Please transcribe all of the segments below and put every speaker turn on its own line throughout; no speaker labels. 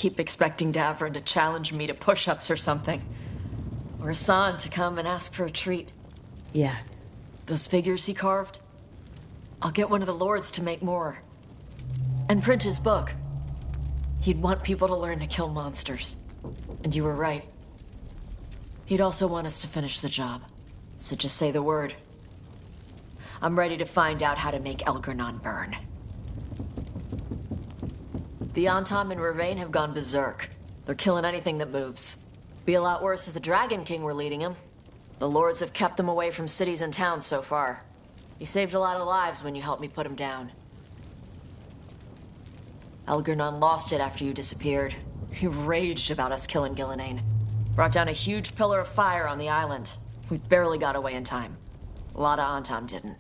keep expecting Davrin to challenge me to push-ups or something. Or Hassan to come and ask for a treat.
Yeah.
Those figures he carved? I'll get one of the lords to make more. And print his book. He'd want people to learn to kill monsters. And you were right. He'd also want us to finish the job. So just say the word. I'm ready to find out how to make Elgernon burn. The Antam and Ravain have gone berserk. They're killing anything that moves. Be a lot worse if the Dragon King were leading them. The lords have kept them away from cities and towns so far. You saved a lot of lives when you helped me put him down. Elgernon lost it after you disappeared. He raged about us killing Gillenane. Brought down a huge pillar of fire on the island. We barely got away in time. A lot of Antam didn't.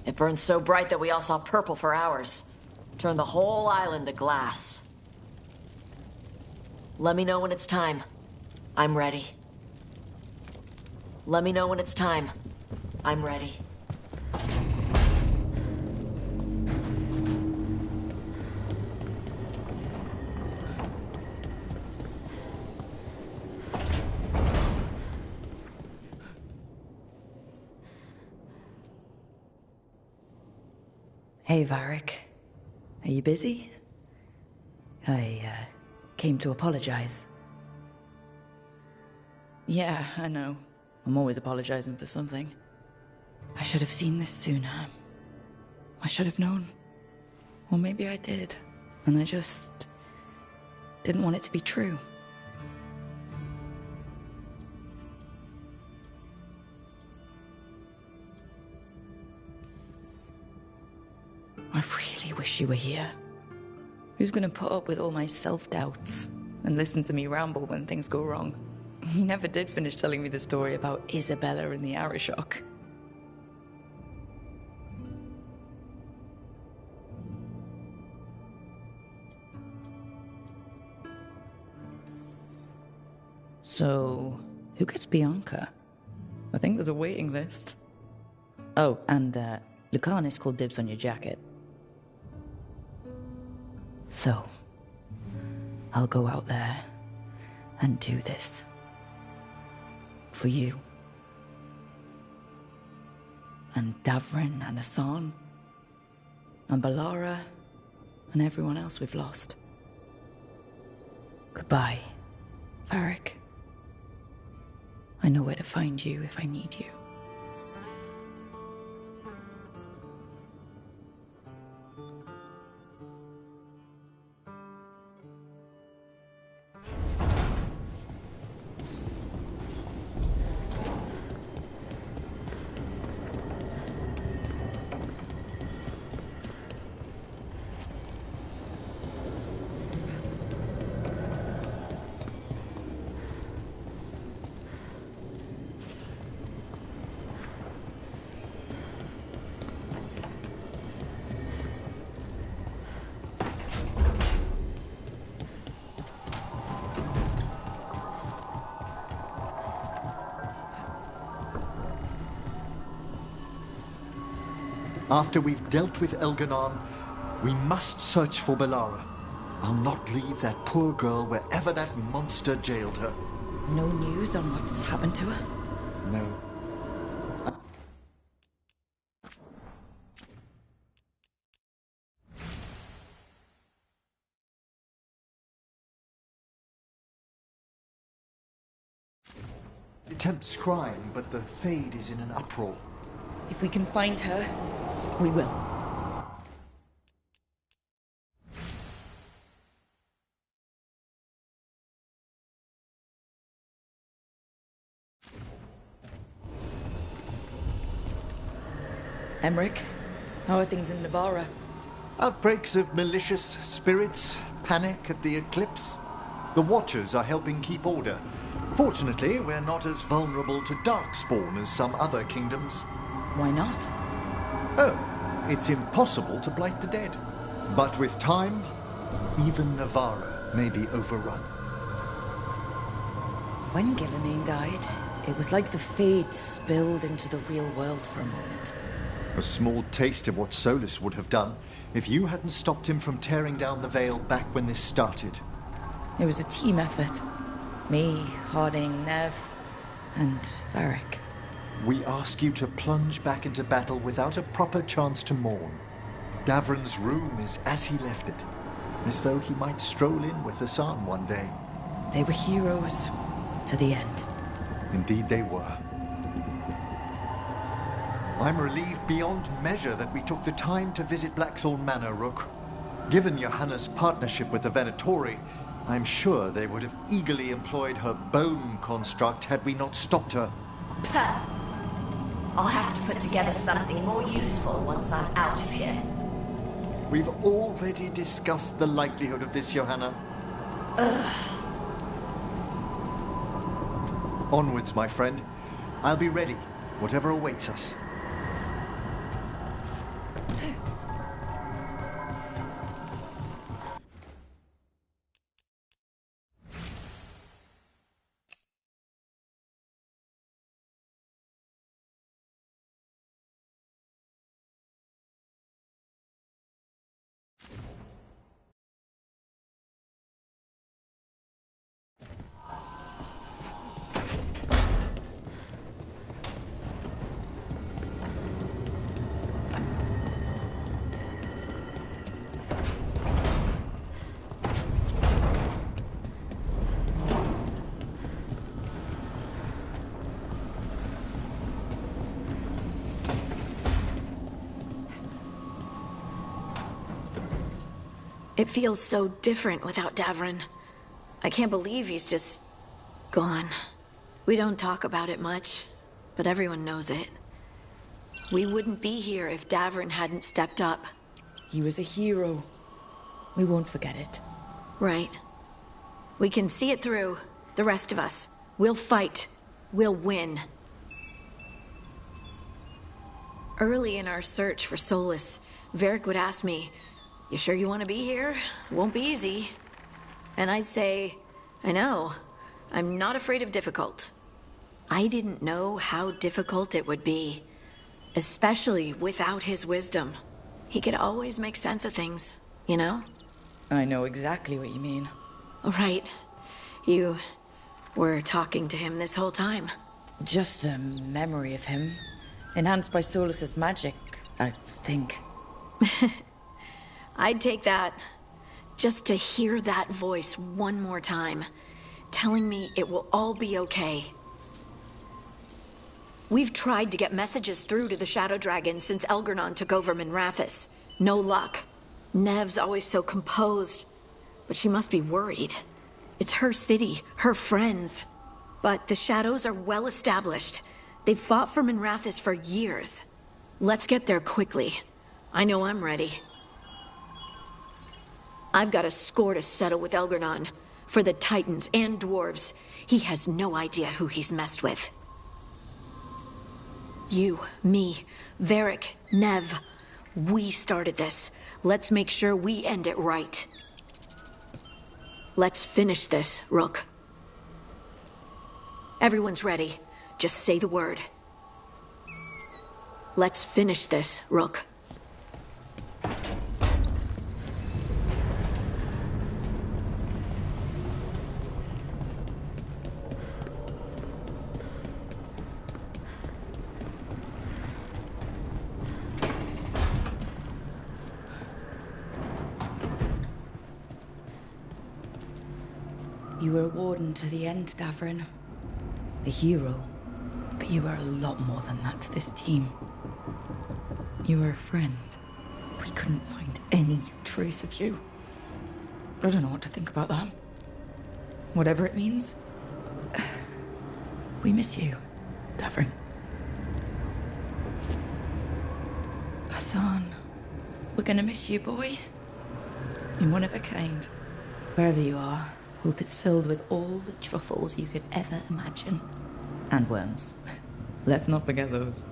It burned so bright that we all saw purple for hours. Turned the whole island to glass. Let me know when it's time. I'm ready. Let me know when it's time. I'm ready.
Hey, Varric. Are you busy? I came to apologize. Yeah, I know. I'm always apologizing for something. I should have seen this sooner. I should have known. Or maybe I did, and I just didn't want it to be true. I really wish you were here. Who's gonna put up with all my self-doubts and listen to me ramble when things go wrong? He never did finish telling me the story about Isabella and the Arishok. So, who gets Bianca? I think there's a waiting list. Oh, and Lucanis called dibs on your jacket. So, I'll go out there and do this. For you. And Davrin and Hassan. And Balara. And everyone else we've lost. Goodbye, Varric. I know where to find you if I need you.
After we've dealt with Elgernon, we must search for Balara. I'll not leave that poor girl wherever that monster jailed her.
No news on what's happened to her?
No. Attempts scrying, but the Fade is in an uproar.
If we can find her, we will. Emmerich, how are things in Navarra?
Outbreaks of malicious spirits, panic at the eclipse. The Watchers are helping keep order. Fortunately, we're not as vulnerable to Darkspawn as some other kingdoms.
Why not?
Oh, it's impossible to blight the dead. But with time, even Navarra may be overrun.
When Gillenane died, it was like the Fade spilled into the real world for a moment.
A small taste of what Solus would have done if you hadn't stopped him from tearing down the Veil back when this started.
It was a team effort. Me, Harding, Neve, and Varric.
We ask you to plunge back into battle without a proper chance to mourn. Davron's room is as he left it, as though he might stroll in with Hassan one day.
They were heroes to the end.
Indeed they were. I'm relieved beyond measure that we took the time to visit Blackthorn Manor, Rook. Given Johanna's partnership with the Venatori, I'm sure they would have eagerly employed her bone construct had we not stopped her.
Puh. I'll have to put together something more useful once I'm out of here.
We've already discussed the likelihood of this, Johanna. Onwards, my friend. I'll be ready, whatever awaits us.
It feels so different without Davron. I can't believe he's just gone. We don't talk about it much, but everyone knows it. We wouldn't be here if Davron hadn't stepped up.
He was a hero. We won't forget it.
Right. We can see it through, the rest of us. We'll fight. We'll win. Early in our search for solace, Varric would ask me, "You sure you want to be here? Won't be easy." And I'd say, "I know. I'm not afraid of difficult." I didn't know how difficult it would be, especially without his wisdom. He could always make sense of things, you know?
I know exactly what you mean.
Right. You were talking to him this whole time.
Just a memory of him. Enhanced by Solus's magic, I think.
I'd take that. Just to hear that voice one more time, telling me it will all be okay. We've tried to get messages through to the Shadow Dragon since Elgernon took over Minrathous. No luck. Neve's always so composed, but she must be worried. It's her city, her friends. But the Shadows are well established. They've fought for Minrathous for years. Let's get there quickly. I know I'm ready. I've got a score to settle with Elgernon. For the Titans and Dwarves. He has no idea who he's messed with. You, me, Varric, Neve. We started this. Let's make sure we end it right. Let's finish this, Rook. Everyone's ready. Just say the word. Let's finish this, Rook.
You were a warden to the end, Davron. The hero. But you were a lot more than that to this team. You were a friend. We couldn't find any trace of you. I don't know what to think about that. Whatever it means. We miss you, Davron. Hassan, we're gonna miss you, boy. You're one of a kind. Wherever you are, hope it's filled with all the truffles you could ever imagine. And worms. Let's not forget those.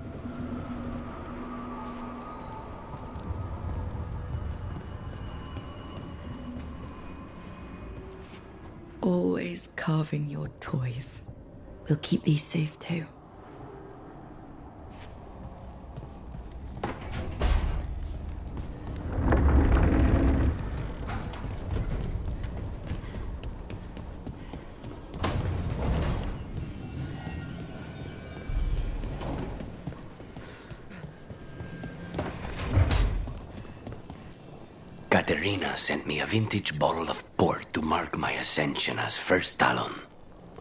Always carving your toys. We'll keep these safe too.
Katerina sent me a vintage bottle of port to mark my ascension as First Talon.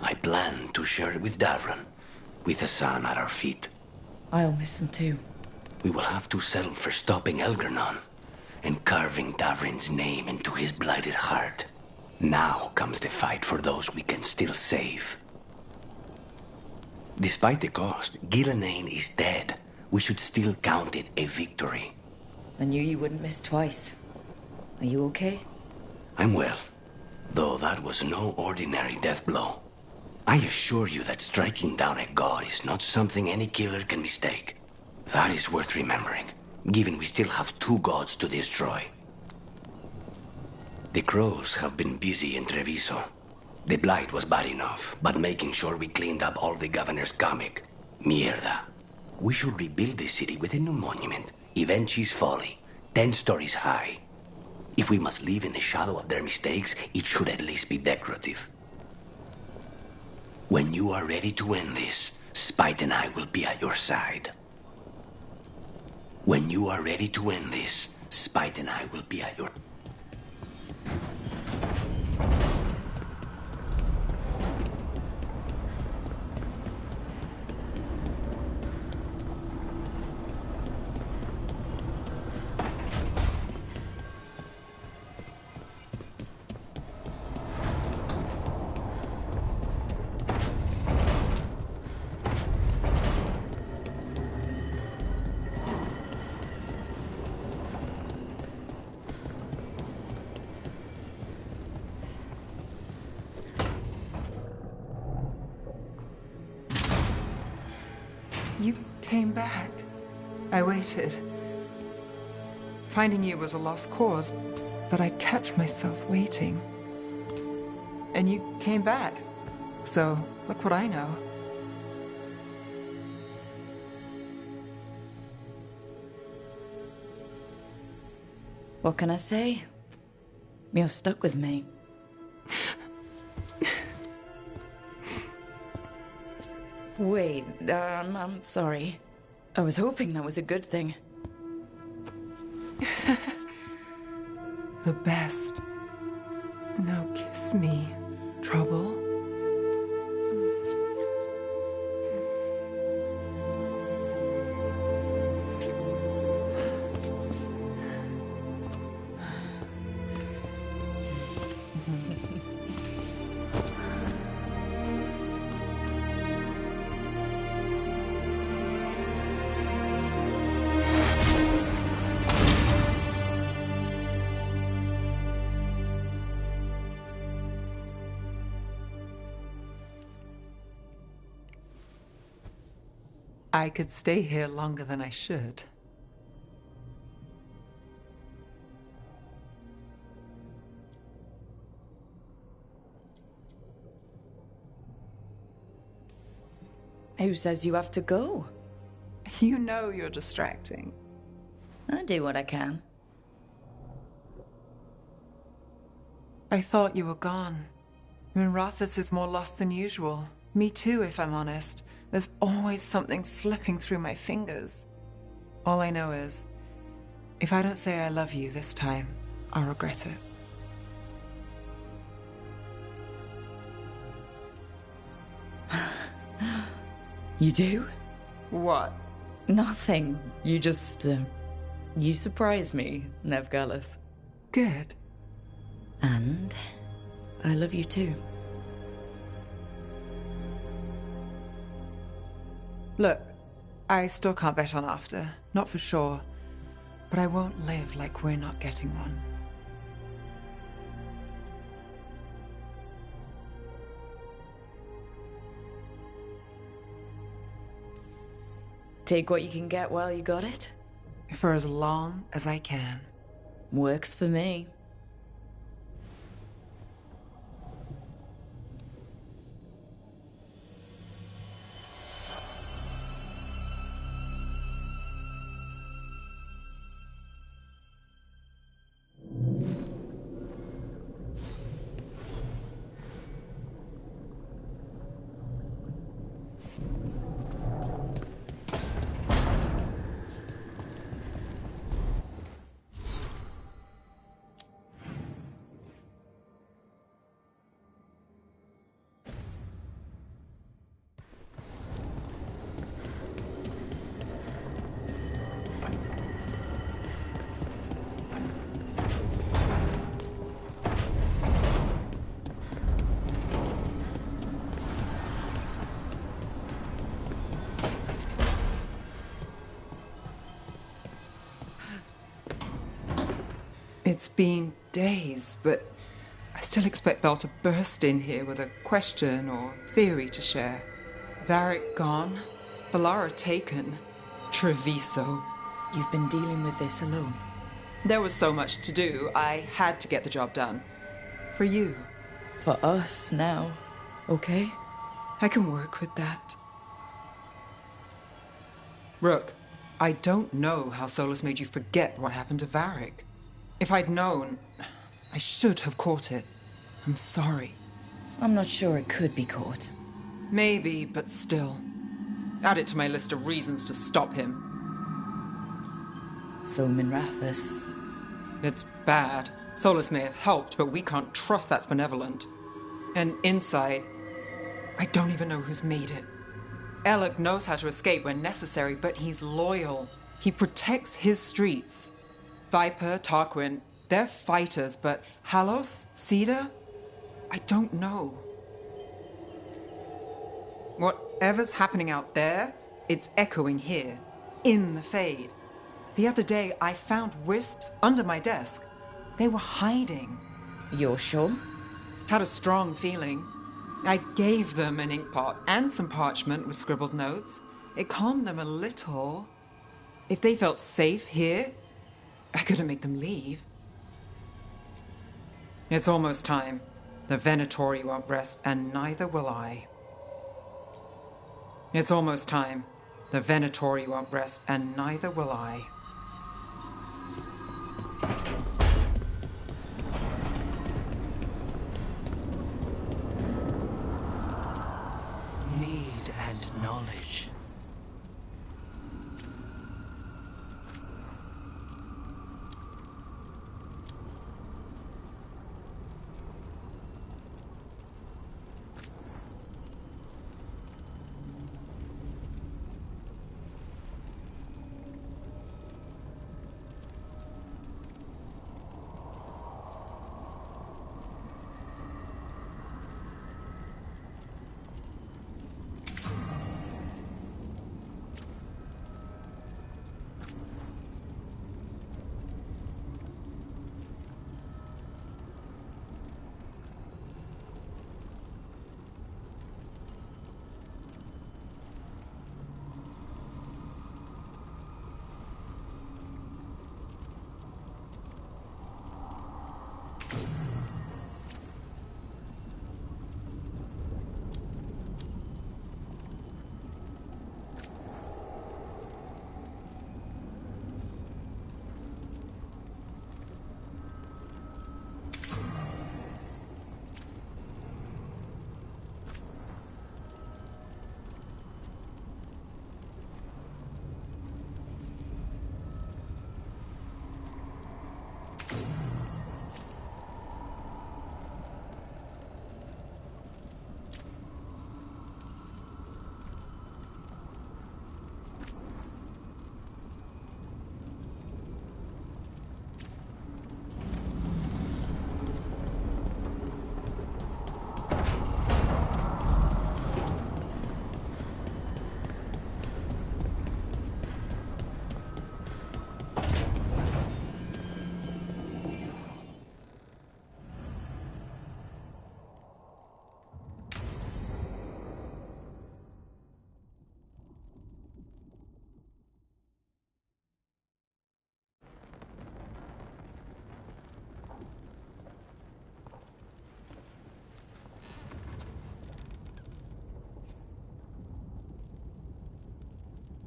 I plan to share it with Davron, with the sun at our feet.
I'll miss them too.
We will have to settle for stopping Elgernon and carving Davrin's name into his blighted heart. Now comes the fight for those we can still save. Despite the cost, Gillenane is dead. We should still count it a victory.
I knew you wouldn't miss twice. Are you okay?
I'm well, though that was no ordinary death blow. I assure you that striking down a god is not something any killer can mistake. That is worth remembering, given we still have 2 gods to destroy. The crows have been busy in Treviso. The blight was bad enough, but making sure we cleaned up all the governor's comic. Mierda. We should rebuild the city with a new monument, Evenchi's Folly, 10 stories high. If we must live in the shadow of their mistakes, it should at least be decorative. When you are ready to end this, Spite and I will be at your side. When you are ready to end this, Spite and I will be at your...
You came back. I waited. Finding you was a lost cause, but I'd catch myself waiting. And you came back. So, look what I know.
What can I say? You're stuck with me. Wait, I'm sorry. I was hoping that was a good thing.
The best. Now kiss me, Trouble. I could stay here longer than I should.
Who says you have to go?
You know you're distracting.
I do what I can.
I thought you were gone. Minrathous is more lost than usual. Me too, if I'm honest. There's always something slipping through my fingers. All I know is, if I don't say I love you this time, I'll regret it.
You do?
What?
Nothing. You just, you surprised me, Neve Gallus.
Good.
And I love you too.
Look, I still can't bet on after, not for sure. But I won't live like we're not getting one.
Take what you can get while you got it.
For as long as I can.
Works for me.
It's been days, but I still expect Belle to burst in here with a question or theory to share. Varric gone, Bellara taken, Treviso.
You've been dealing with this alone.
There was so much to do, I had to get the job done. For you.
For us now, okay?
I can work with that. Rook, I don't know how Solus made you forget what happened to Varric. If I'd known, I should have caught it. I'm sorry.
I'm not sure it could be caught.
Maybe, but still. Add it to my list of reasons to stop him.
So Minrathous.
It's bad. Solus may have helped, but we can't trust that's benevolent. And inside, I don't even know who's made it. Alec knows how to escape when necessary, but he's loyal. He protects his streets. Viper, Tarquin, they're fighters, but Halos, Cedar? I don't know. Whatever's happening out there, it's echoing here, in the Fade. The other day, I found wisps under my desk. They were hiding.
You're sure?
Had a strong feeling. I gave them an ink pot and some parchment with scribbled notes. It calmed them a little. If they felt safe here, I couldn't make them leave. It's almost time. The Venatori won't rest, and neither will I. It's almost time. The Venatori won't rest, and neither will I.
Need and knowledge.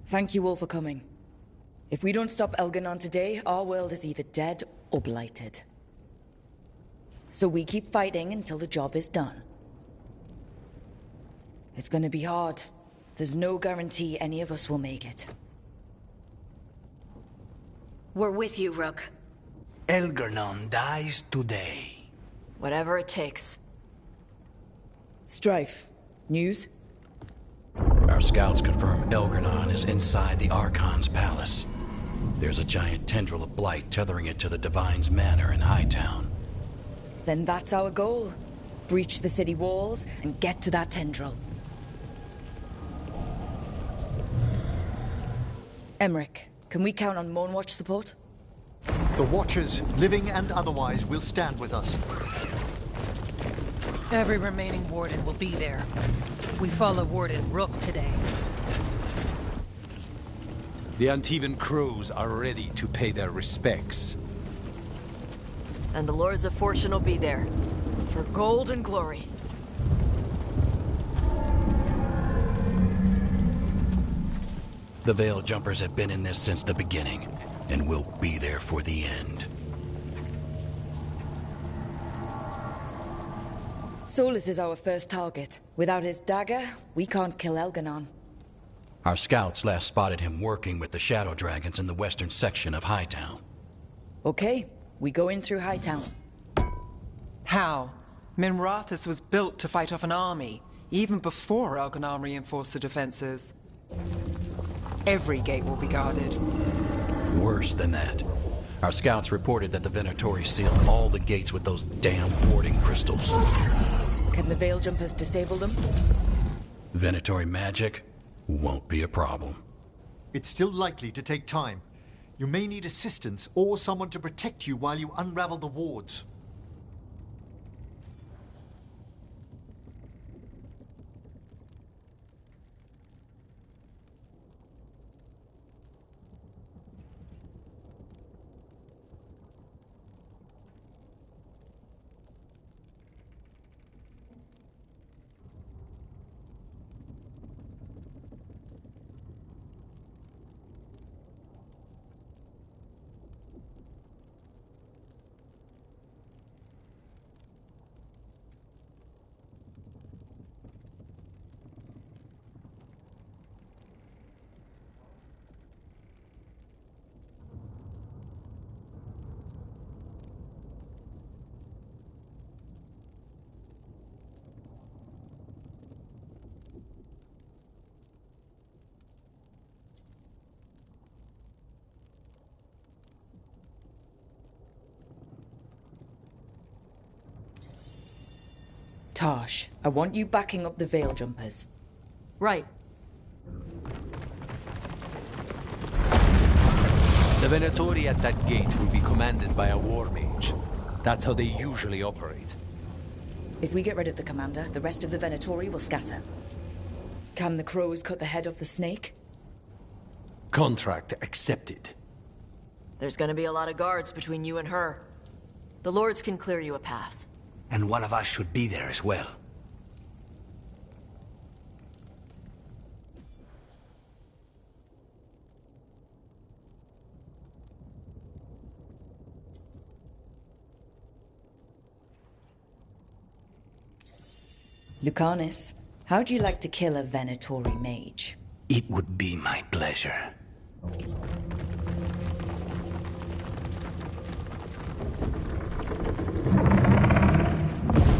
Thank you all for coming. If we don't stop Elganon today, our world is either dead or blighted. So we keep fighting until the job is done. It's gonna be hard. There's no guarantee any of us will make it.
We're with you, Rook.
Elganon dies today.
Whatever it takes.
Strife, news?
Our scouts confirm Elganon is inside the Archon's palace. There's a giant tendril of blight tethering it to the Divine's manor in Hightown.
Then that's our goal. Breach the city walls and get to that tendril. Emmerich, can we count on Moonwatch support?
The Watchers, living and otherwise, will stand with us.
Every remaining Warden will be there. We follow Warden Rook today.
The Antivan crows are ready to pay their respects.
And the Lords of Fortune will be there. For gold and glory.
The Veil Jumpers have been in this since the beginning, and will be there for the end.
Solus is our first target. Without his dagger, we can't kill Elganon.
Our scouts last spotted him working with the Shadow Dragons in the western section of Hightown.
Okay, we go in through Hightown.
How? Minrathous was built to fight off an army, even before Elganon reinforced the defenses. Every gate will be guarded.
Worse than that. Our scouts reported that the Venatori sealed all the gates with those damn warding crystals.
Can the Veil Jumpers disable them?
Venatori magic won't be a problem.
It's still likely to take time. You may need assistance or someone to protect you while you unravel the wards.
Tosh, I want you backing up the Veil Jumpers.
Right.
The Venatori at that gate will be commanded by a war mage. That's how they usually operate.
If we get rid of the commander, the rest of the Venatori will scatter. Can the crows cut the head off the snake?
Contract accepted.
There's gonna be a lot of guards between you and her. The Lords can clear you a path.
And one of us should be there as well.
Lucanus, how'd you like to kill a Venatori mage?
It would be my pleasure.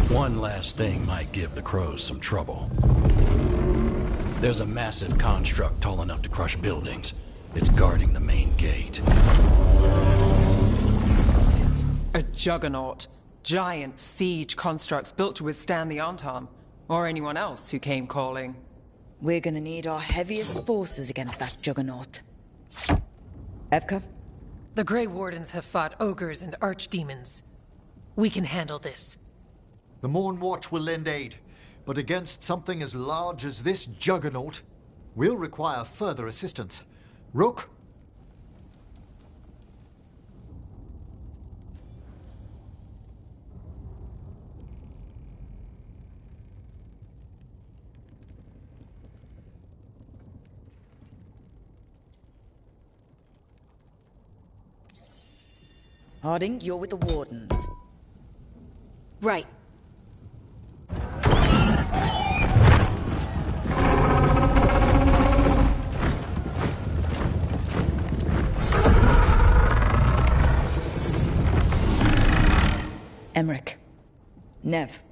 One last thing might give the crows some trouble. There's a massive construct tall enough to crush buildings. It's guarding the main gate.
A juggernaut. Giant siege constructs built to withstand the Antam, or anyone else who came calling.
We're gonna need our heaviest forces against that juggernaut. Evka?
The Grey Wardens have fought ogres and archdemons. We can handle this.
The Morn Watch will lend aid, but against something as large as this juggernaut, we'll require further assistance. Rook?
Harding, you're with the Wardens.
Right.
Emmerich. Neve.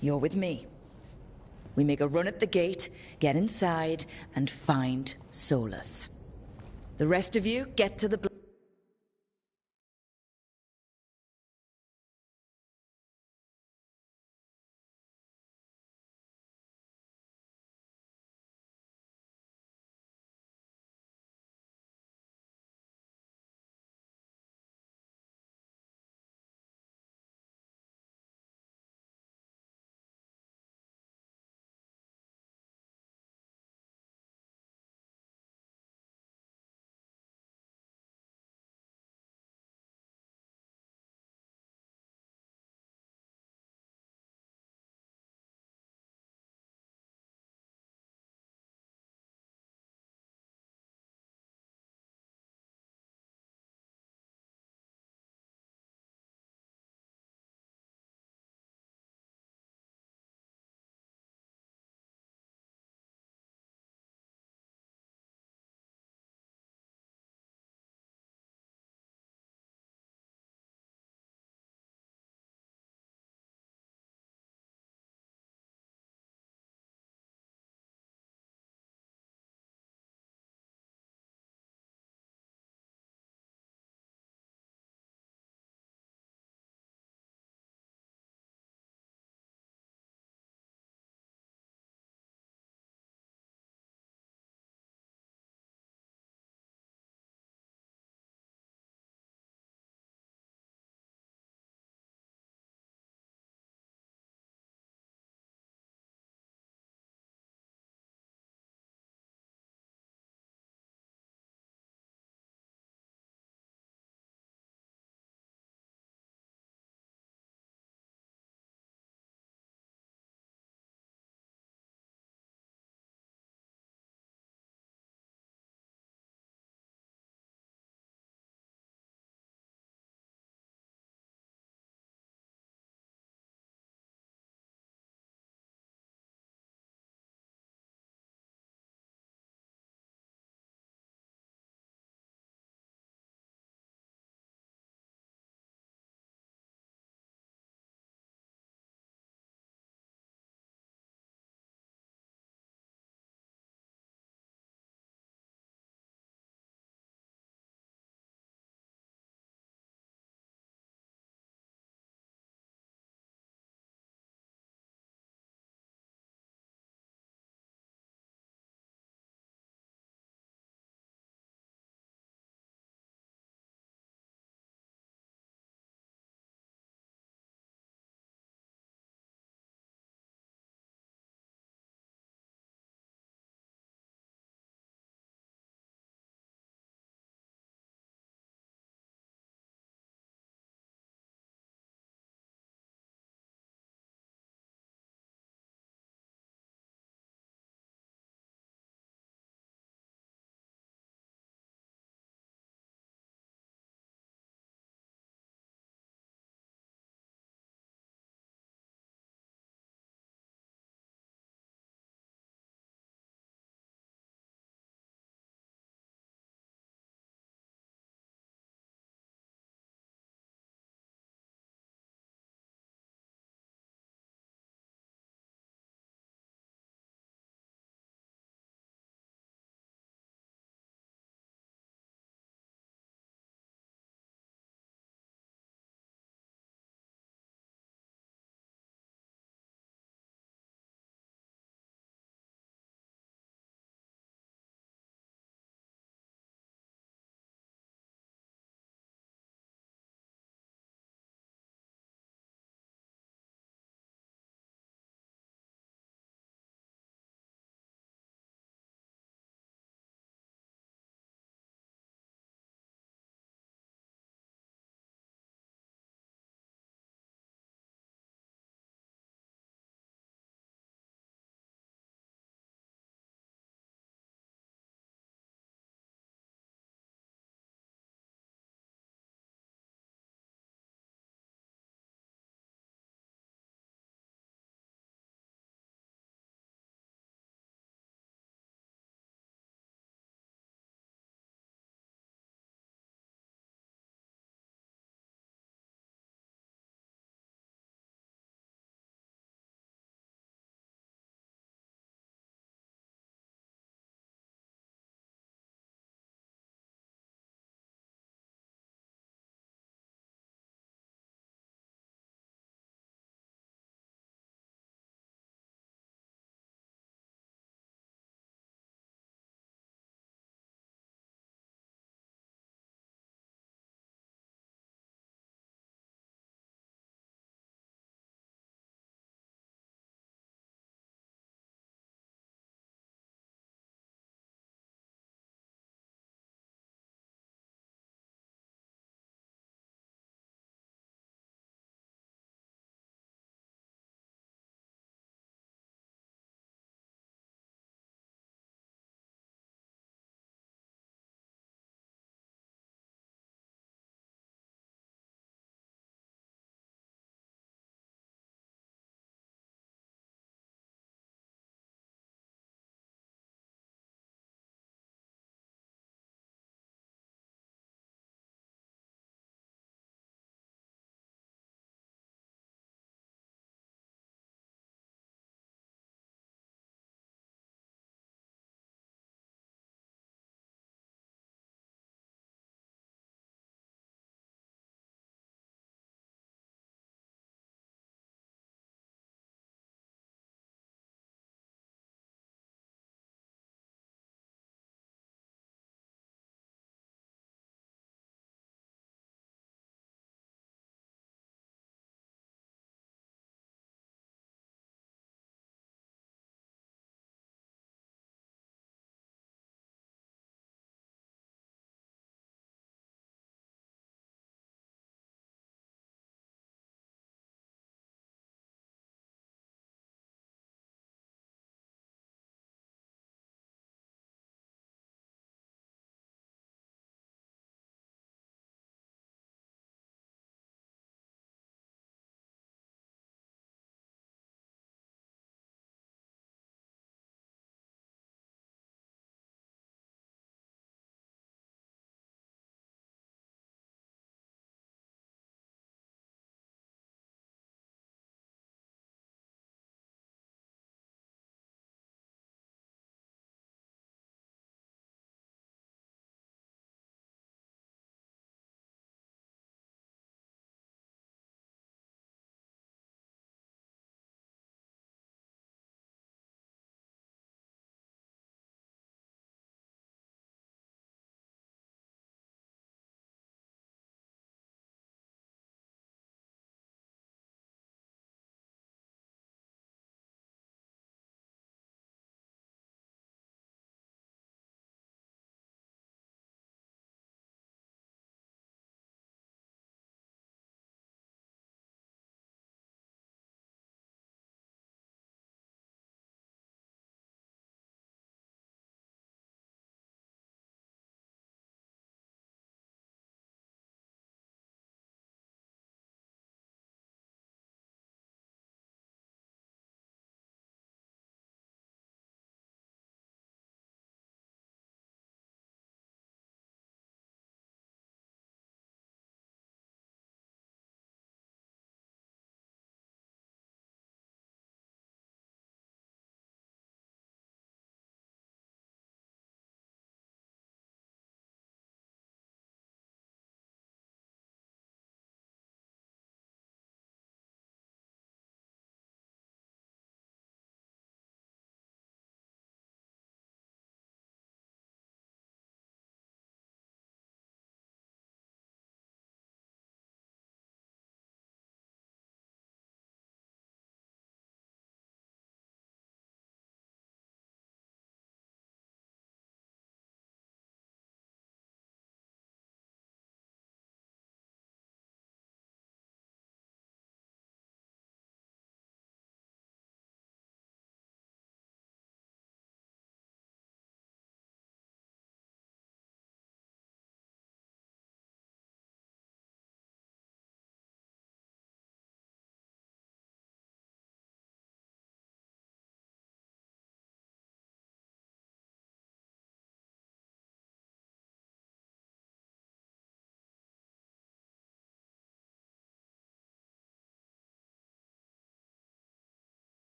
You're with me. We make a run at the gate, get inside, and find Solus. The rest of you get to the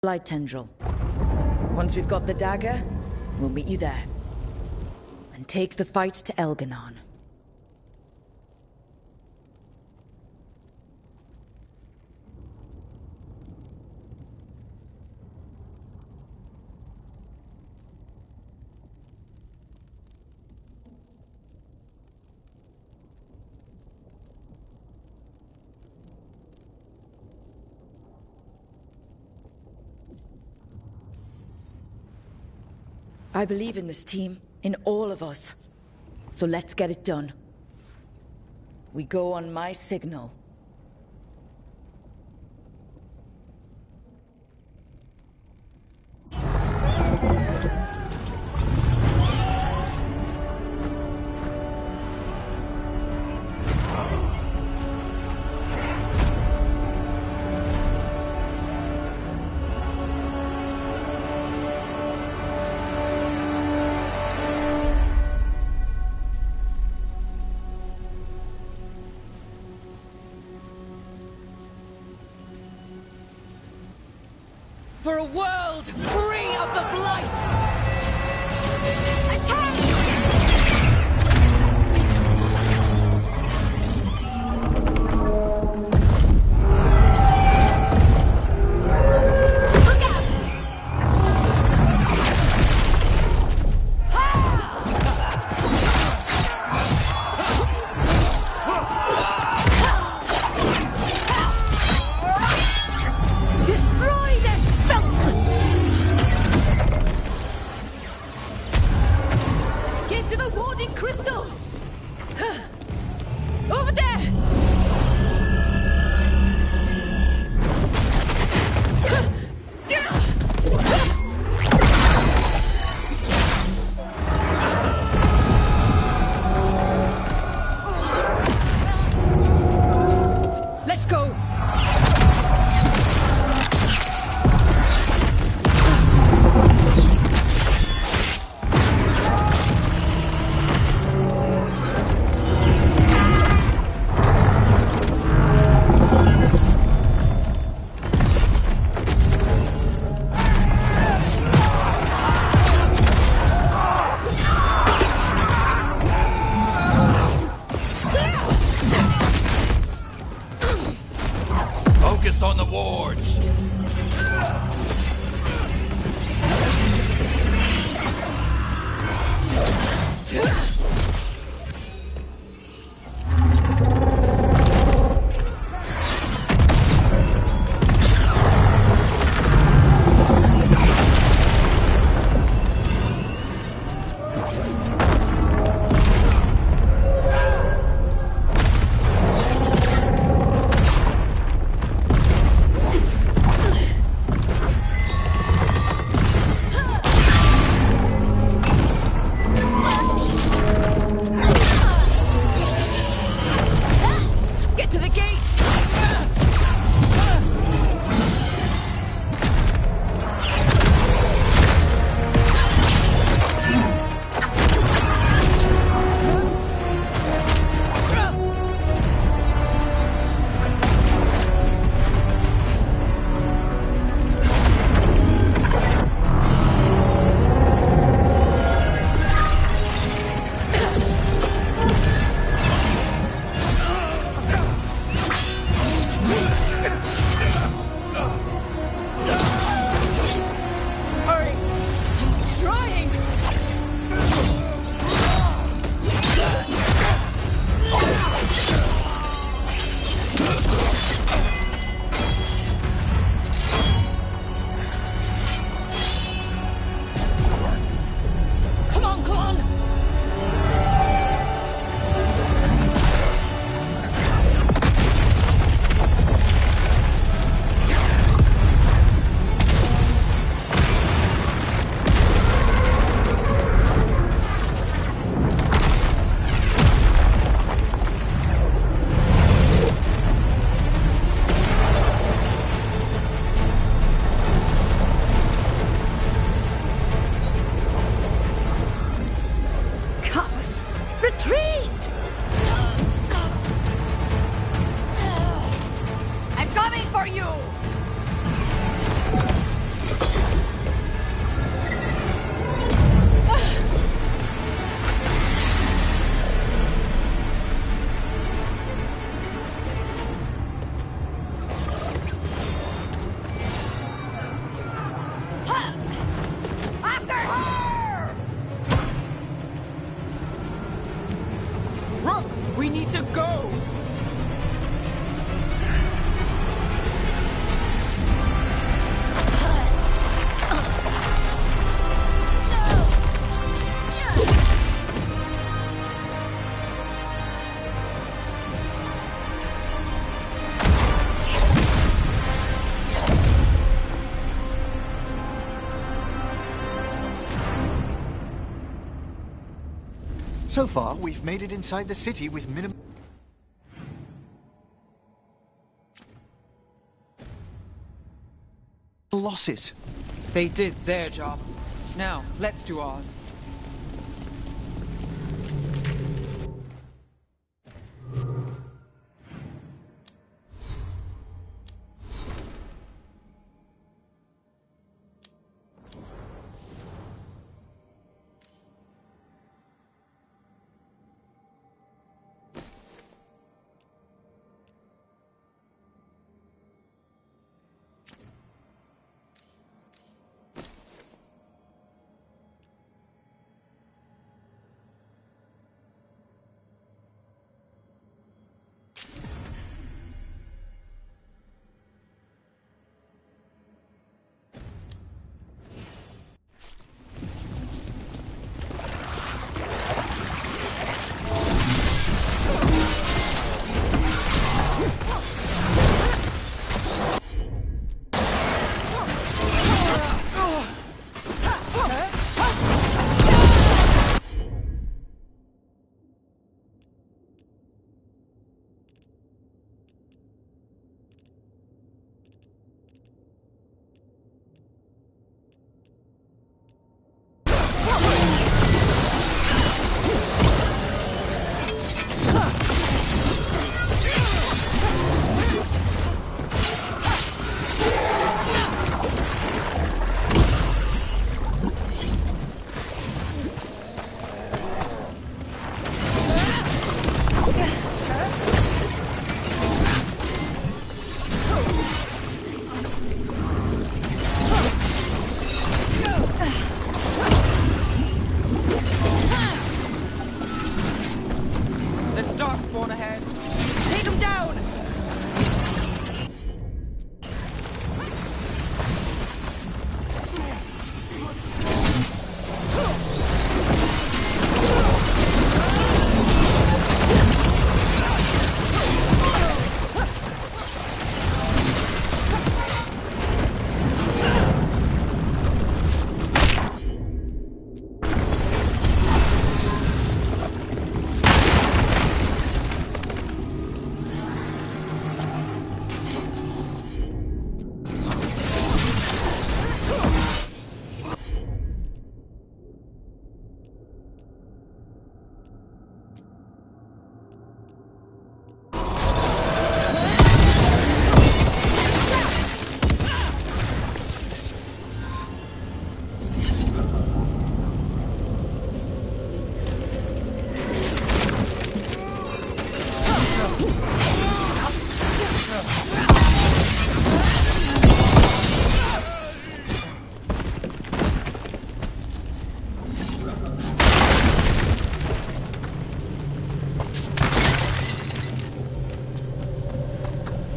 Blight tendril. Once we've got the dagger, we'll meet you there. And take the fight to Elganon. I believe in this team, in all of us. So let's get it done. We go on my signal. For a world free of the Blight! Attack! Look out! Destroy this filth!
to go!
So far, we've made it inside the city with minimum losses.
They did their job. Now, let's do ours.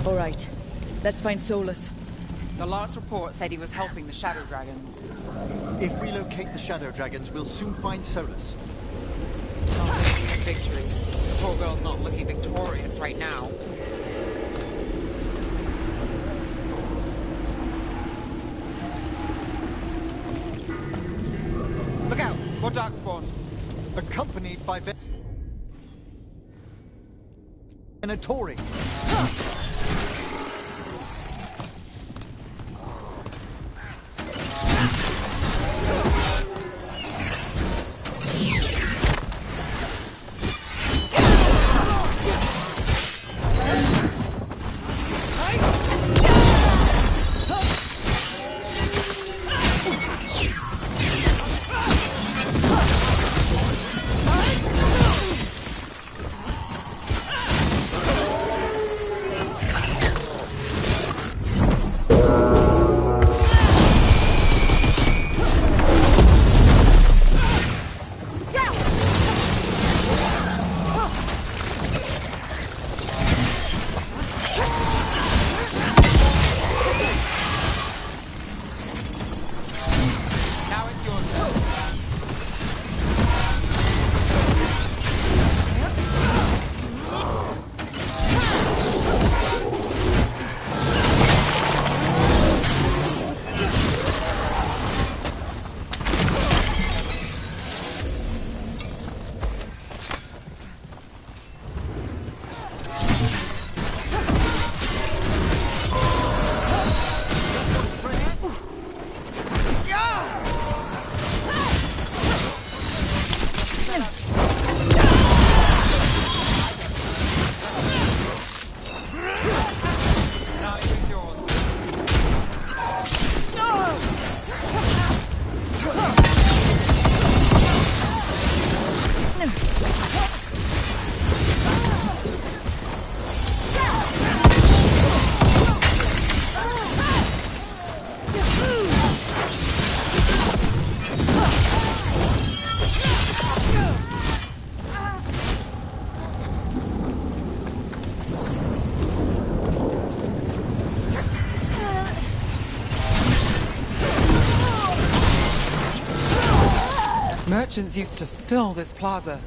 All right. Let's find Solus.
The last report said he was helping the Shadow Dragons.
If we locate the Shadow Dragons, we'll soon find Solus.
Not taking a victory. The poor girl's not looking victorious right now. Look out! More Darkspawn!
Accompanied by Venatori.
Merchants used to fill this plaza.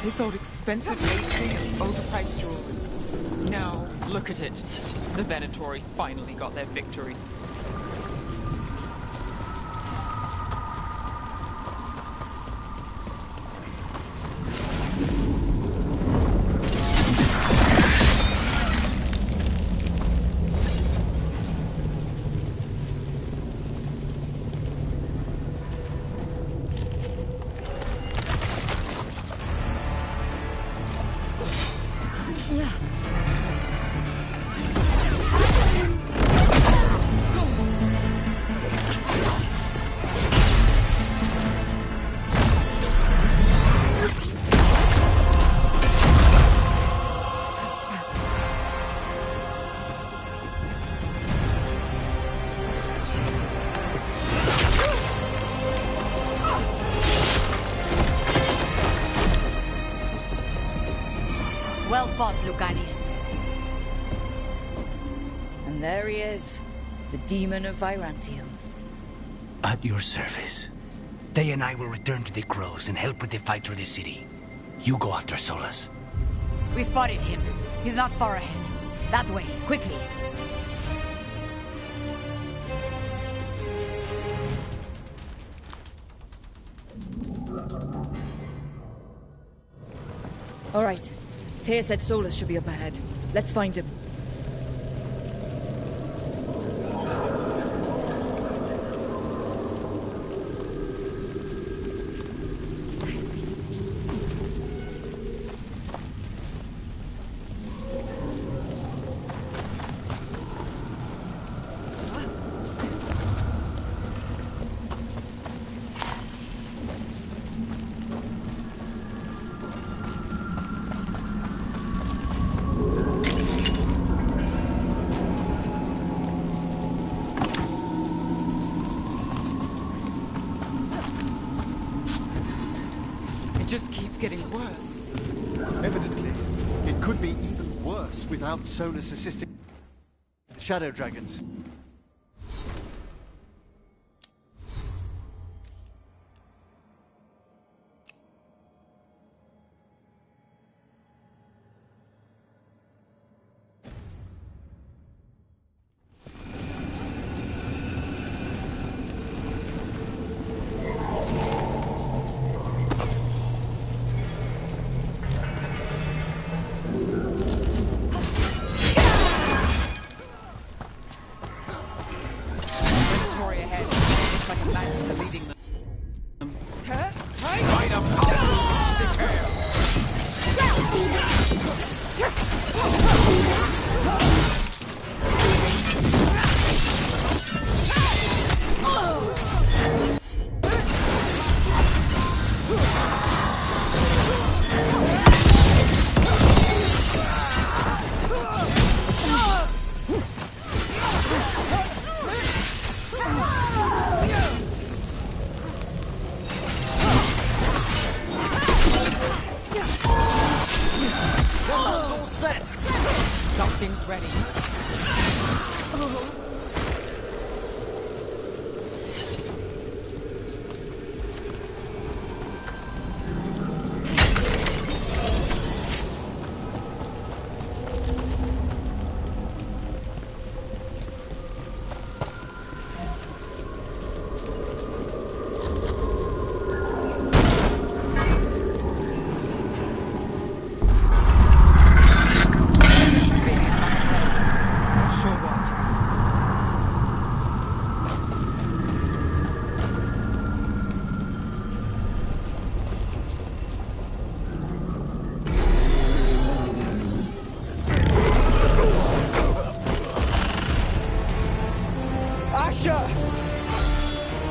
They sold expensive pastry and overpriced jewelry. Now, look at it. The Venatori finally got their victory.
Well fought, Lucanis. And there he is, the demon of Virantium.
At your service. They and I will return to the Crows and help with the fight through the city. You go after Solus.
We spotted him. He's not far ahead. That way, quickly. All right. Taya said Solus should be up ahead. Let's find him.
Just keeps getting worse.
Evidently, it could be even worse without Solus assisting shadow dragons.
Nothing's ready.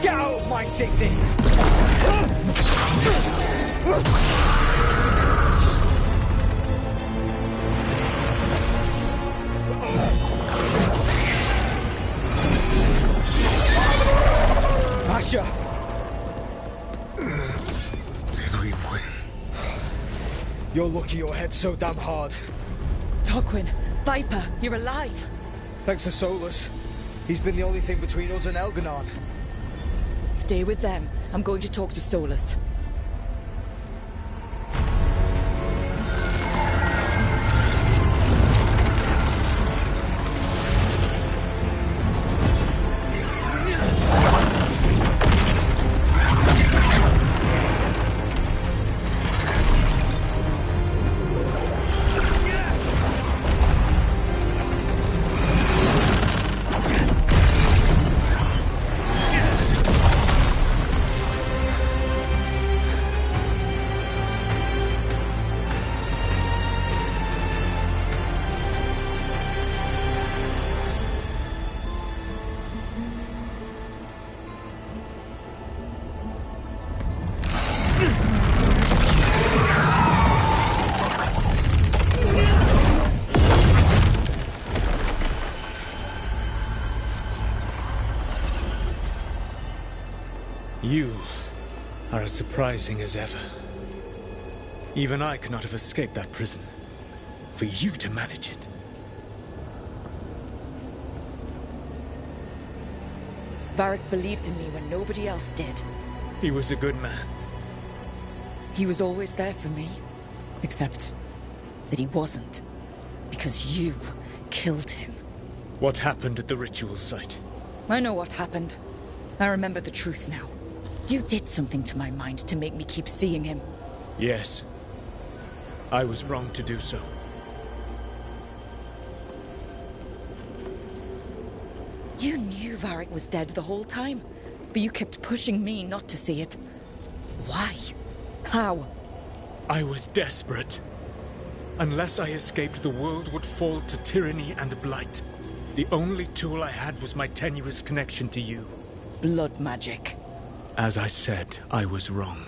Get out of my city! Asher!
Did we win?
You're lucky your head's so damn hard.
Tarquin, Viper, you're alive!
Thanks to Solus. He's been the only thing between us and Elganon.
Stay with them. I'm going to talk to Solus.
are as surprising as ever. Even I could not have escaped that prison. For you to manage it.
Varric believed in me when nobody else did.
He was a good man.
He was always there for me. Except that he wasn't. Because you killed him.
What happened at the ritual site?
I know what happened. I remember the truth now. You did something to my mind to make me keep seeing him.
Yes. I was wrong to do so.
You knew Varric was dead the whole time, but you kept pushing me not to see it. Why? How?
I was desperate. Unless I escaped, the world would fall to tyranny and blight. The only tool I had was my tenuous connection to you.
Blood magic.
As I said, I was wrong.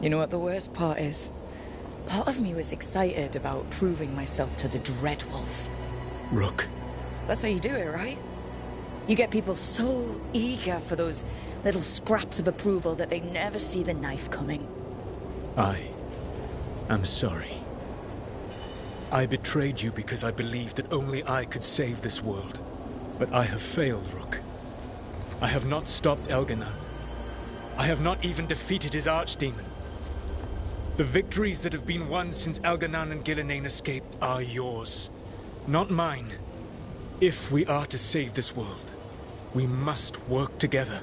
You know what the worst part is? Part of me was excited about proving myself to the Dreadwolf.
Rook.
That's how you do it, right? You get people so eager for those little scraps of approval that they never see the knife coming.
I am sorry. I betrayed you because I believed that only I could save this world. But I have failed, Rook. I have not stopped Elganon. I have not even defeated his archdemon. The victories that have been won since Elganon and Gillenane escaped are yours, not mine. If we are to save this world, we must work together.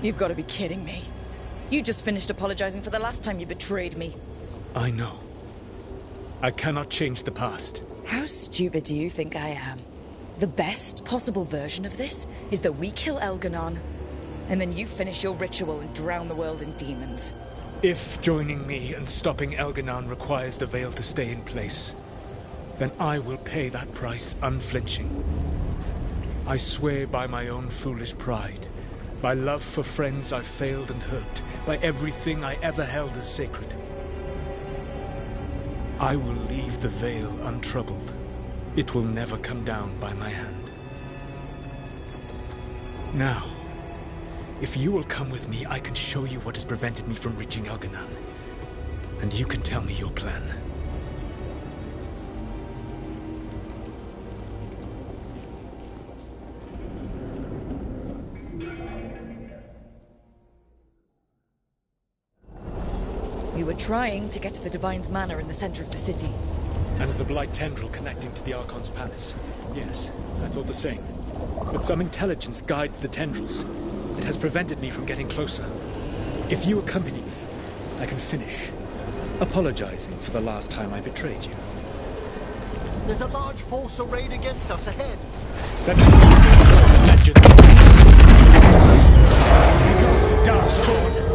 You've got to be kidding me. You just finished apologizing for the last time you betrayed me.
I know. I cannot change the past.
How stupid do you think I am? The best possible version of this is that we kill Elganon, and then you finish your ritual and drown the world in demons.
If joining me and stopping Elganon requires the Veil to stay in place, then I will pay that price unflinching. I swear by my own foolish pride, by love for friends I've failed and hurt, by everything I ever held as sacred. I will leave the Veil untroubled. It will never come down by my hand. Now, if you will come with me, I can show you what has prevented me from reaching Elganon. And you can tell me your plan.
We were trying to get to the Divine's Manor in the center of the city.
And the Blight tendril connecting to the Archon's palace. Yes, I thought the same. But some intelligence guides the tendrils. It has prevented me from getting closer. If you accompany me, I can finish apologizing for the last time I betrayed you.
There's a large force arrayed against us ahead.
Let us see legends. Here we go, Darkspawn.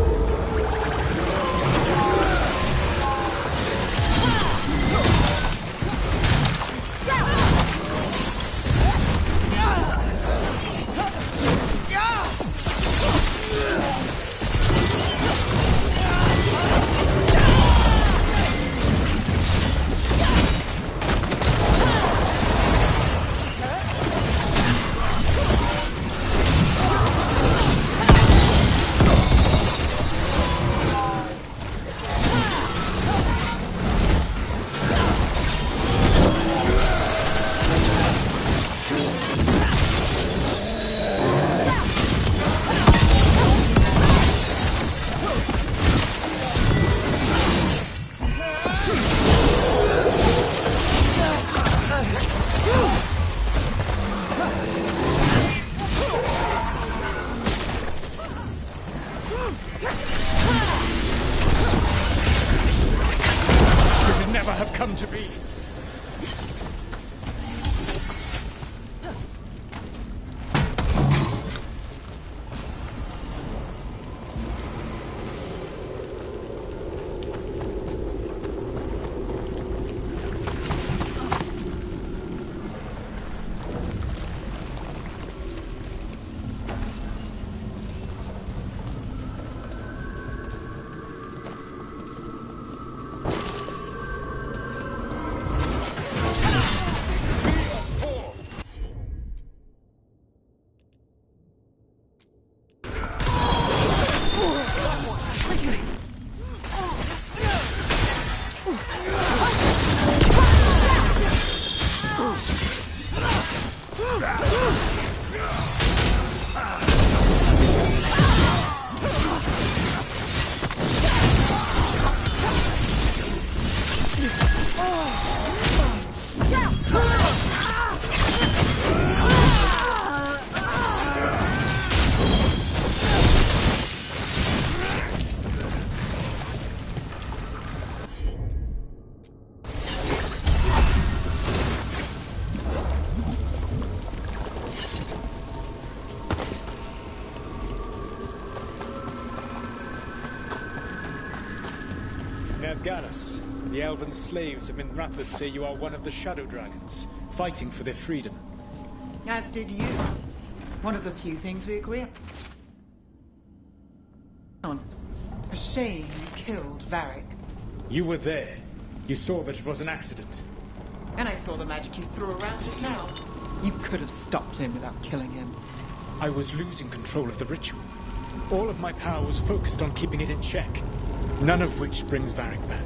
Gallus. The elven slaves of Minrathous say you are one of the Shadow Dragons, fighting for their freedom.
As did you. One of the few things we agree on. A shame you killed Varric.
You were there. You saw that it was an accident.
And I saw the magic you threw around just now. You could have stopped him without killing him.
I was losing control of the ritual. All of my power was focused on keeping it in check. None of which brings Varric back.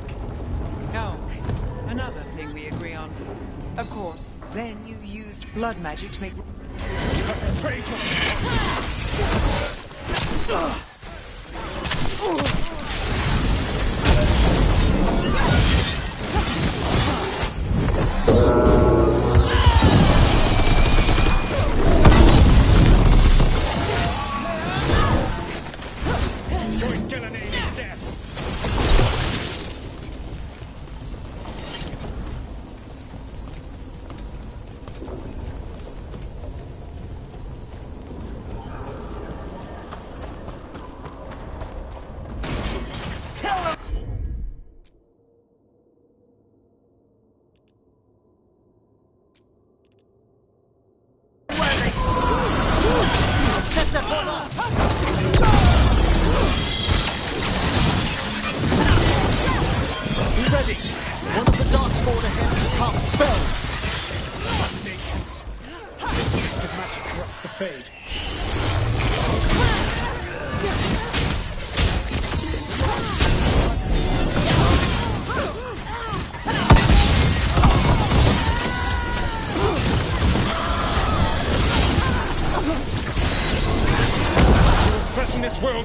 Oh, another thing we agree on. Of course, then you used blood magic to make...
Traitor!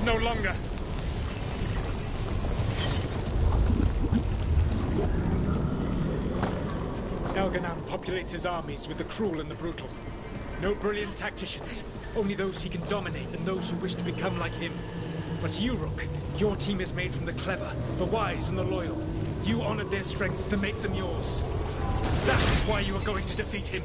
No longer. Elganan populates his armies with the cruel and the brutal. No brilliant tacticians, only those he can dominate and those who wish to become like him. But you, Rook, your team is made from the clever, the wise and the loyal. You honored their strengths to make them yours. That is why you are going to defeat him.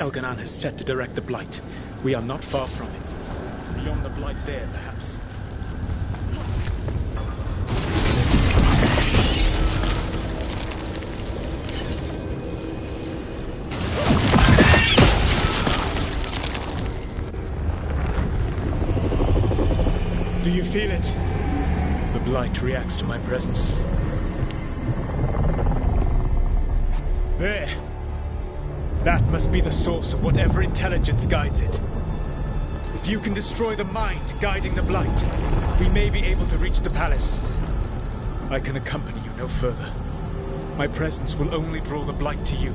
Elganan has set to direct the Blight. We are not far from it. Beyond the Blight there, perhaps. Do you feel it? The Blight reacts to my presence. There. That must be the source of whatever intelligence guides it. If you can destroy the mind guiding the Blight, we may be able to reach the palace. I can accompany you no further. My presence will only draw the Blight to you.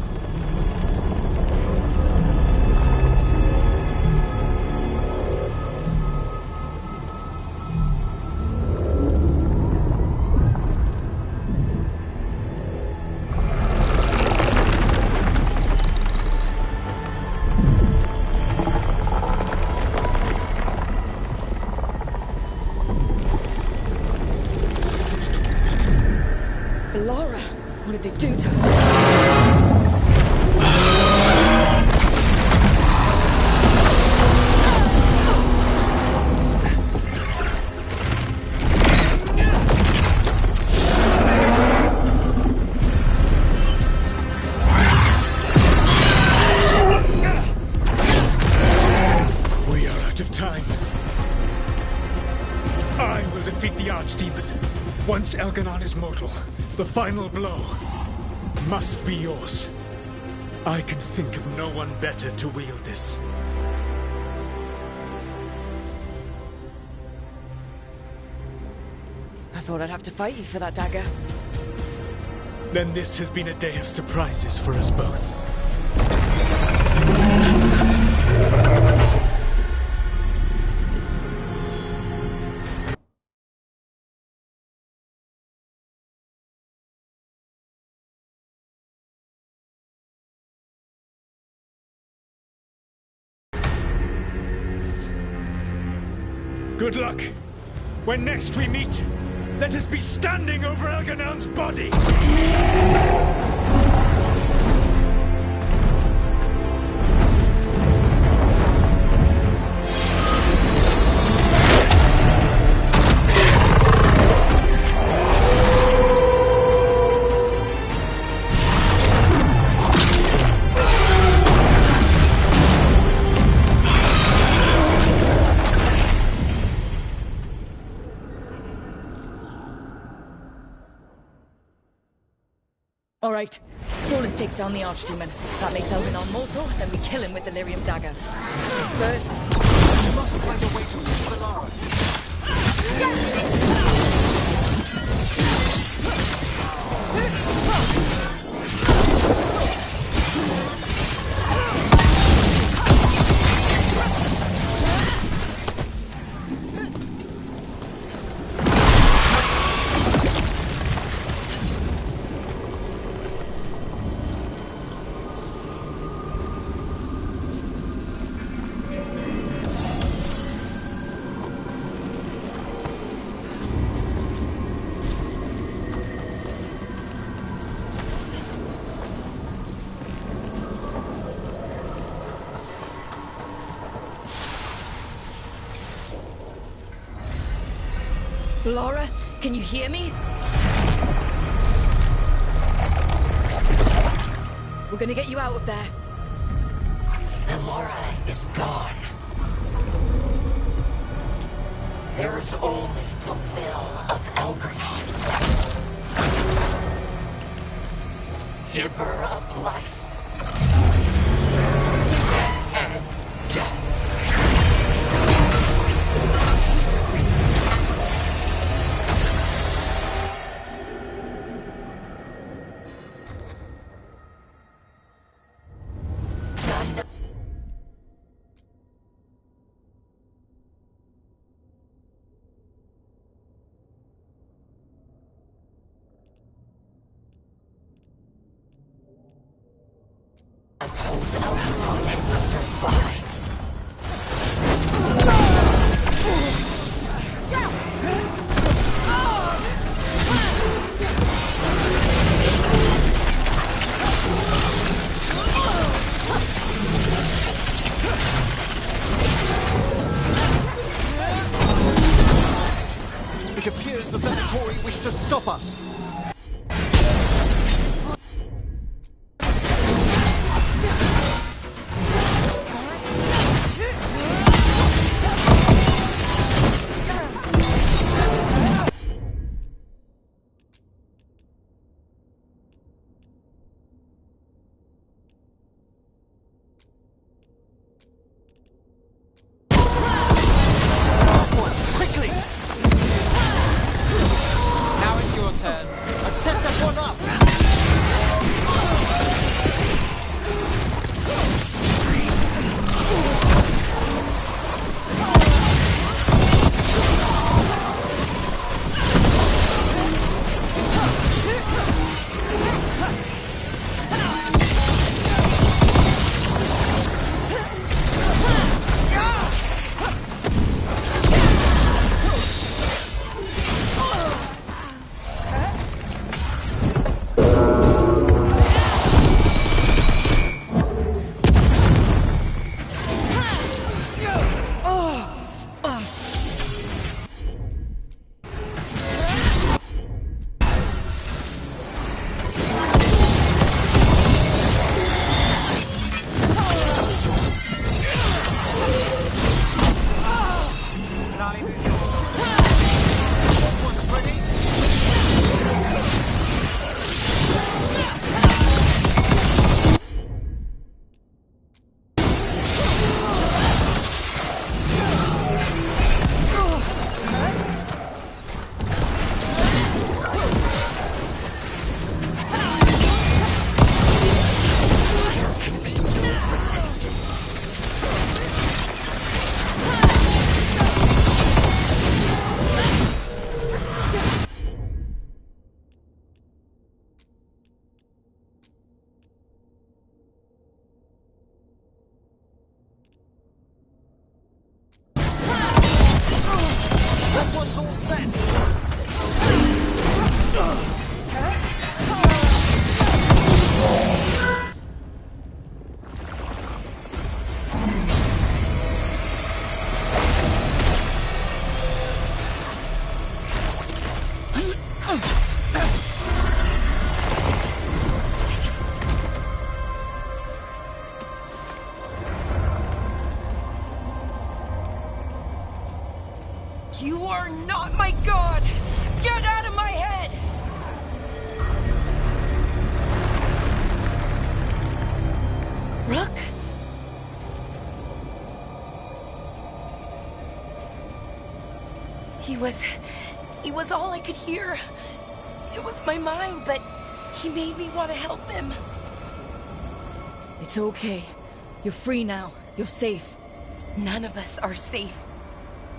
time. I will defeat the archdemon. Once Elganon is mortal, the final blow must be yours. I can think of no one better to wield this.
I thought I'd have to fight you for that dagger.
Then this has been a day of surprises for us both. Good luck. When next we meet, let us be standing over Elganon's body!
All right. Solus takes down the archdemon. That makes Elganon mortal, then we kill him with the lyrium dagger. First,
We must find a way to reach Veilguard.
Laura, can you hear me? We're gonna get you out of there.
Laura is gone. There is only the will of Elganon. Giver of life and death.
It appears the Centauri wish to stop us. Quickly!
Now it's your turn.
I've set that one up!
You are not my god! Get out of my head!
Rook?
He was all I could hear. It was my mind, but he made me want to help him.
It's okay. You're free now. You're safe.
None of us are safe.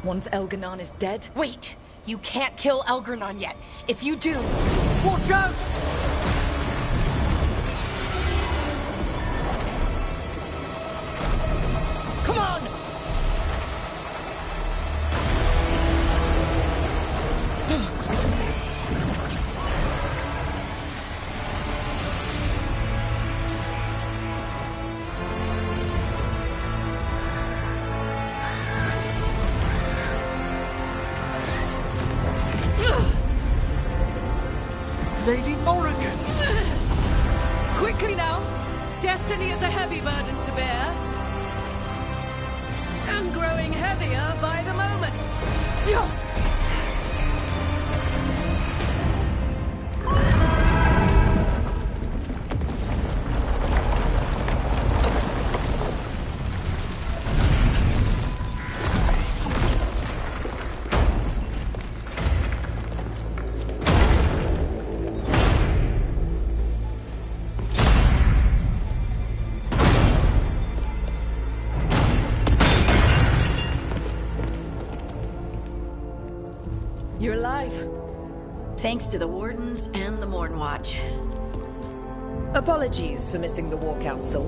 Once Elganon is dead?
Wait! You can't kill Elganon yet. If you do... Watch out! Come on!
Lady Morrigan!
Quickly now! Destiny is a heavy burden to bear. And growing heavier by the moment.
You're alive.
Thanks to the Wardens and the Morn Watch.
Apologies for missing the War Council.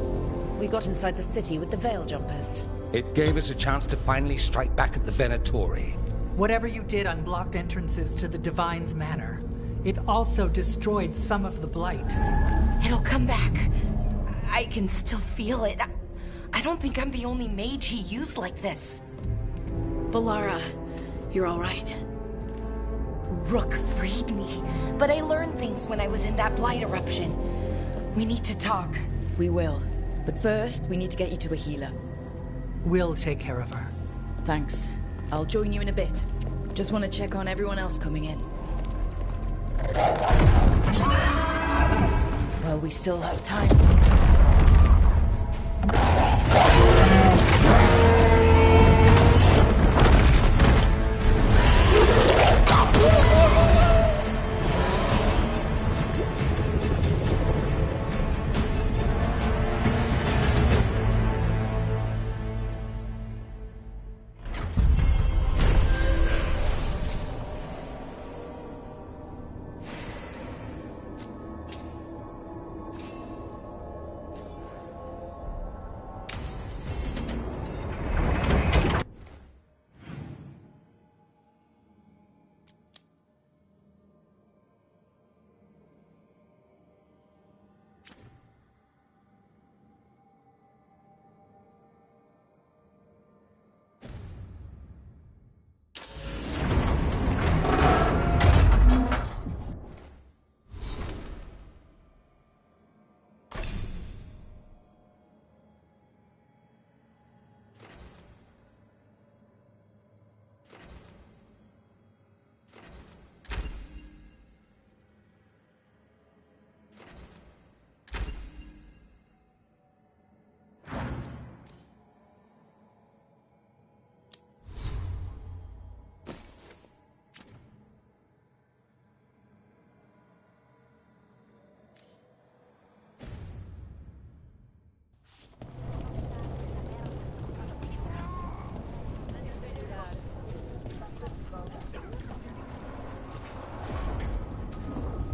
We got inside the city with the Veil Jumpers.
It gave us a chance to finally strike back at the Venatori.
Whatever you did unblocked entrances to the Divine's Manor. It also destroyed some of the Blight.
It'll come back. I can still feel it. I don't think I'm the only mage he used like this.
Balara, you're all right.
Rook freed me, but I learned things when I was in that Blight eruption. We need to talk.
We will. But first, we need to get you to a healer.
We'll take care of her.
Thanks. I'll join you in a bit. Just want to check on everyone else coming in. Well, we still have time.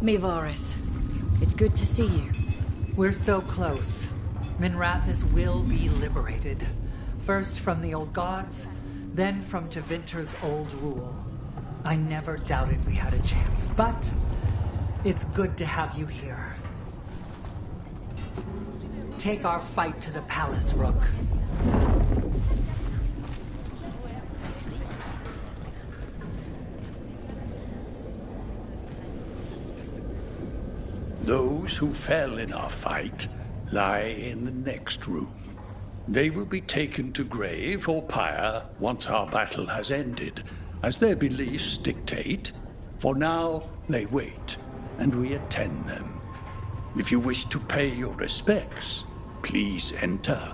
Mivaris, it's good to see you.
We're so close. Minrathis will be liberated. First from the old gods, then from Tevinter's old rule. I never doubted we had a chance, but it's good to have you here. Take our fight to the palace, Rook.
Those who fell in our fight lie in the next room. They will be taken to grave or pyre once our battle has ended, as their beliefs dictate. For now, they wait, and we attend them. If you wish to pay your respects, please enter.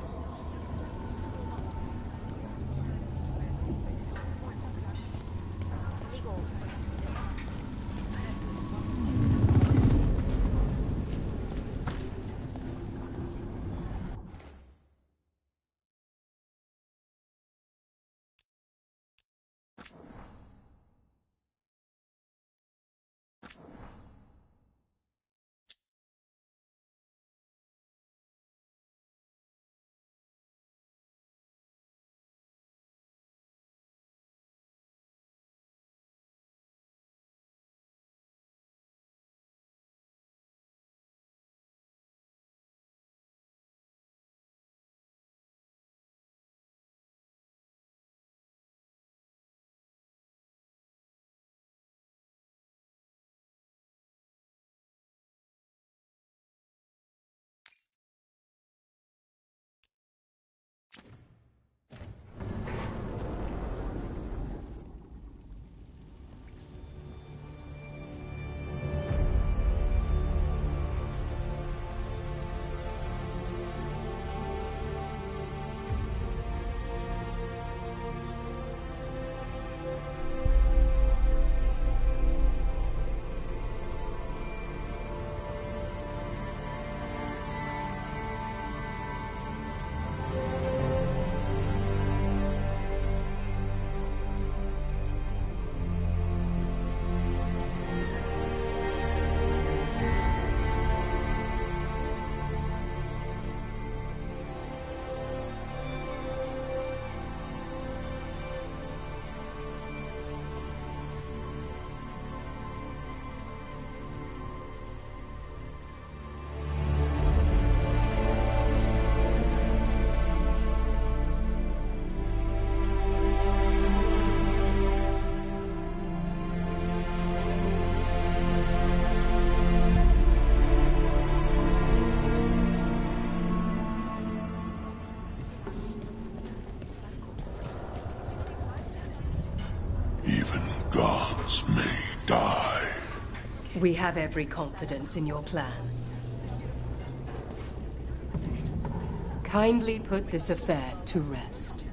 We have every confidence in your plan. Kindly put this affair to rest.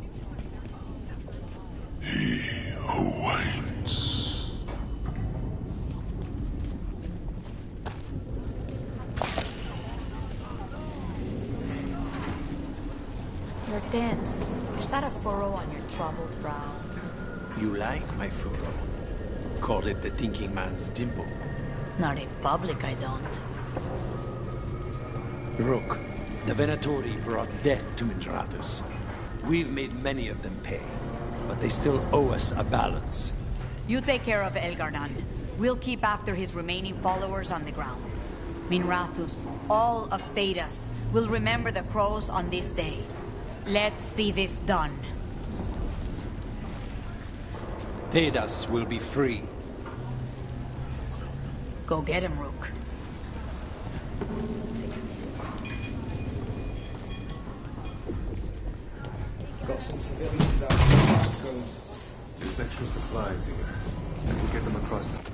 He who waits.
You're dense. Is that a furrow on your troubled brow?
You like my furrow? Call it the thinking man's dimple.
Not in public, I don't.
Rook, the Venatori brought death to Minrathus. We've made many of them pay, but they still owe us a balance.
You take care of Elgar'nan. We'll keep after his remaining followers on the ground. Minrathus, all of Thedas, will remember the crows on this day. Let's see this done.
Thedas will be free.
Go get him, Rook.
Got some civilians out here. There's extra supplies here. We'll get them across the...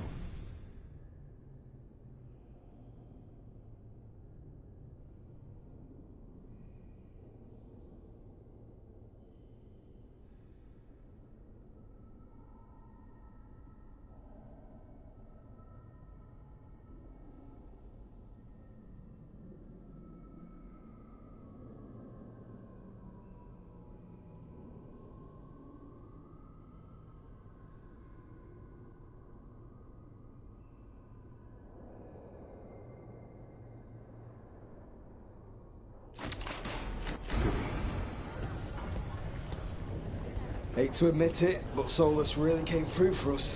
Hate to admit it, but Solus really came through for us.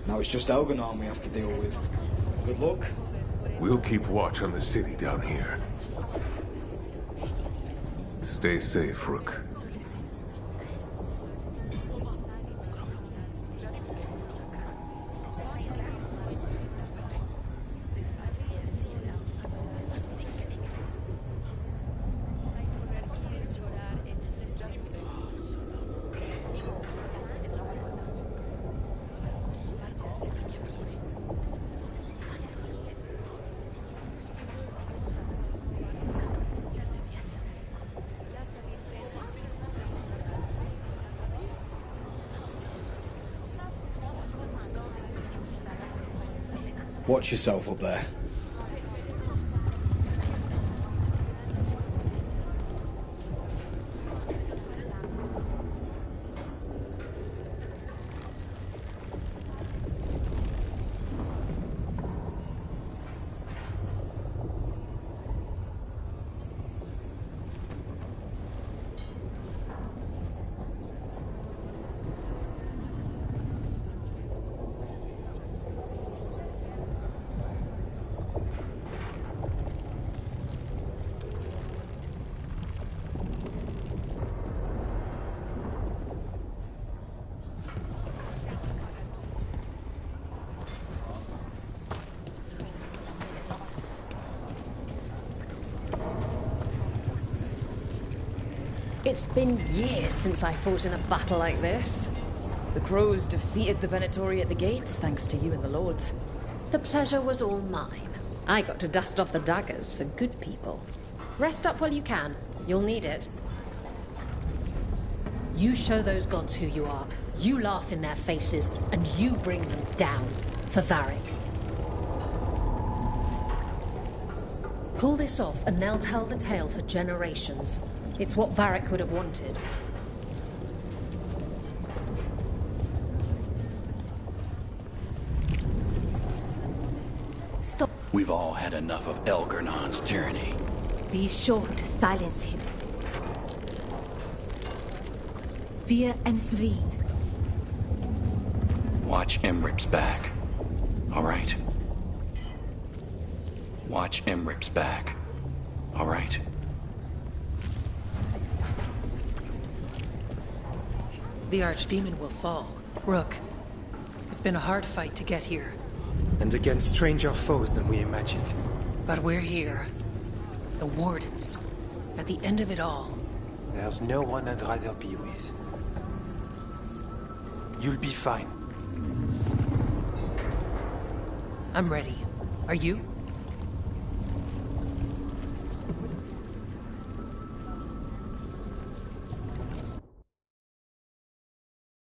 Now it's just Elgar'nan we have to deal with. Good luck.
We'll keep watch on the city down here. Stay safe, Rook.
Watch yourself up there.
It's been years since I fought in a battle like this. The Crows defeated the Venatori at the gates, thanks to you and the Lords. The pleasure was all mine. I got to dust off the daggers for good people. Rest up while you can. You'll need it.
You show those gods who you are. You laugh in their faces, and you bring them down for Varric. Pull this off, and they'll tell the tale for generations. It's what Varric would have wanted.
Stop.
We've all had enough of Elgernon's tyranny.
Be sure to silence him. Veer and Selene.
Watch Emmeric's back. All right? Watch Emmeric's back. All right?
The archdemon will fall. Rook, it's been a hard fight to get here.
And against stranger foes than we imagined.
But we're here. The Wardens. At the end of it all.
There's no one I'd rather be with. You'll be fine.
I'm ready. Are you?